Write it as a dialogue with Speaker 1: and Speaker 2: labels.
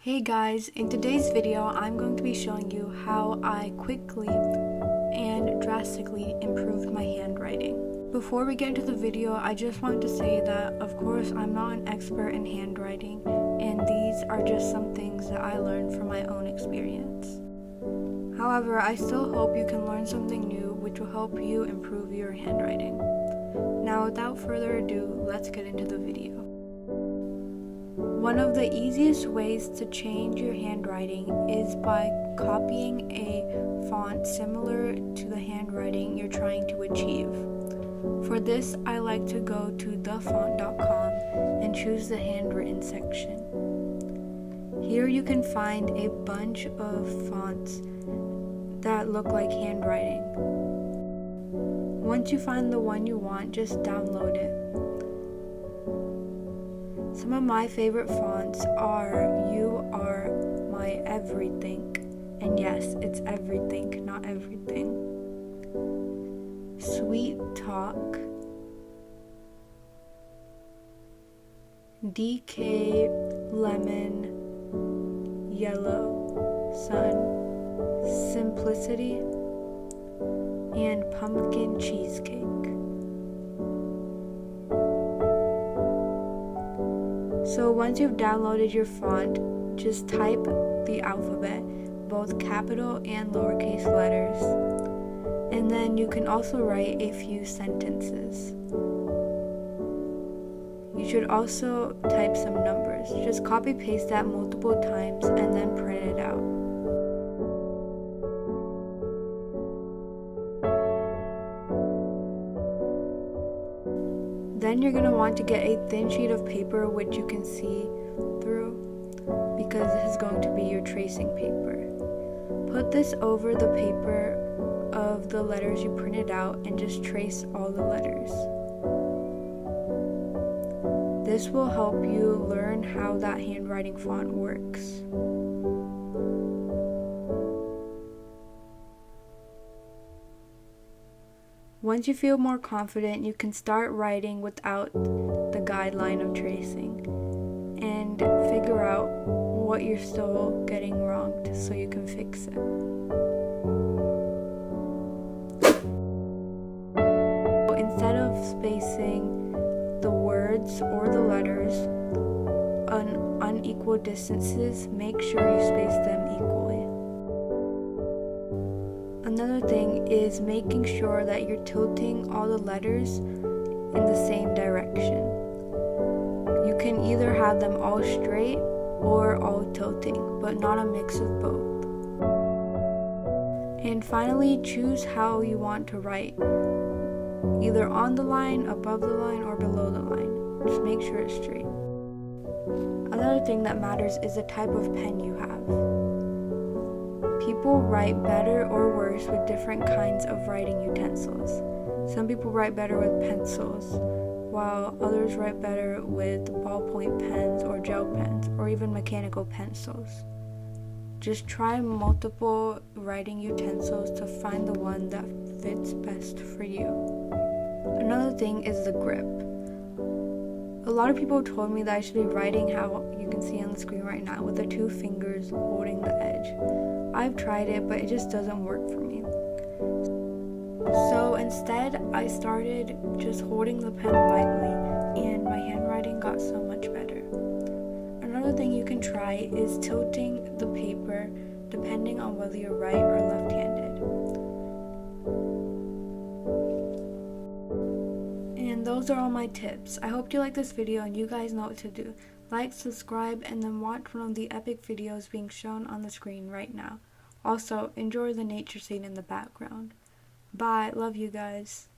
Speaker 1: Hey guys, in today's video I'm going to be showing you how I quickly and drastically improved my handwriting. Before we get into the video, I just want to say that of course I'm not an expert in handwriting, and these are just some things that I learned from my own experience. However, I still hope you can learn something new which will help you improve your handwriting. Now without further ado, let's get into the video. One of the easiest ways to change your handwriting is by copying a font similar to the handwriting you're trying to achieve. For this, I like to go to thefont.com and choose the handwritten section. Here you can find a bunch of fonts that look like handwriting. Once you find the one you want, just download it. Some of my favorite fonts are You Are My Everything, and yes, it's everything, not everything. Sweet Talk, DK Lemon, Yellow Sun, Simplicity, and Pumpkin Cheesecake. So once you've downloaded your font, just type the alphabet, both capital and lowercase letters, and then you can also write a few sentences. You should also type some numbers. Just copy paste that multiple times and then print it out. Then you're going to want to get a thin sheet of paper which you can see through, because this is going to be your tracing paper. Put this over the paper of the letters you printed out and just trace all the letters. This will help you learn how that handwriting font works. Once you feel more confident, you can start writing without the guideline of tracing and figure out what you're still getting wrong so you can fix it. Instead of spacing the words or the letters on unequal distances, make sure you space them equally. Another thing is making sure that you're tilting all the letters in the same direction. You can either have them all straight or all tilting, but not a mix of both. And finally, choose how you want to write, either on the line, above the line, or below the line. Just make sure it's straight. Another thing that matters is the type of pen you have. People write better or worse with different kinds of writing utensils. Some people write better with pencils, while others write better with ballpoint pens or gel pens, or even mechanical pencils. Just try multiple writing utensils to find the one that fits best for you. Another thing is the grip. A lot of people told me that I should be writing how you can see on the screen right now, with the two fingers holding the edge. I've tried it, but it just doesn't work for me. So instead, I started just holding the pen lightly, and my handwriting got so much better. Another thing you can try is tilting the paper depending on whether you're right or left-handed. And those are all my tips. I hope you like this video and you guys know what to do. Like, subscribe, and then watch one of the epic videos being shown on the screen right now. Also, enjoy the nature scene in the background. Bye. Love you guys.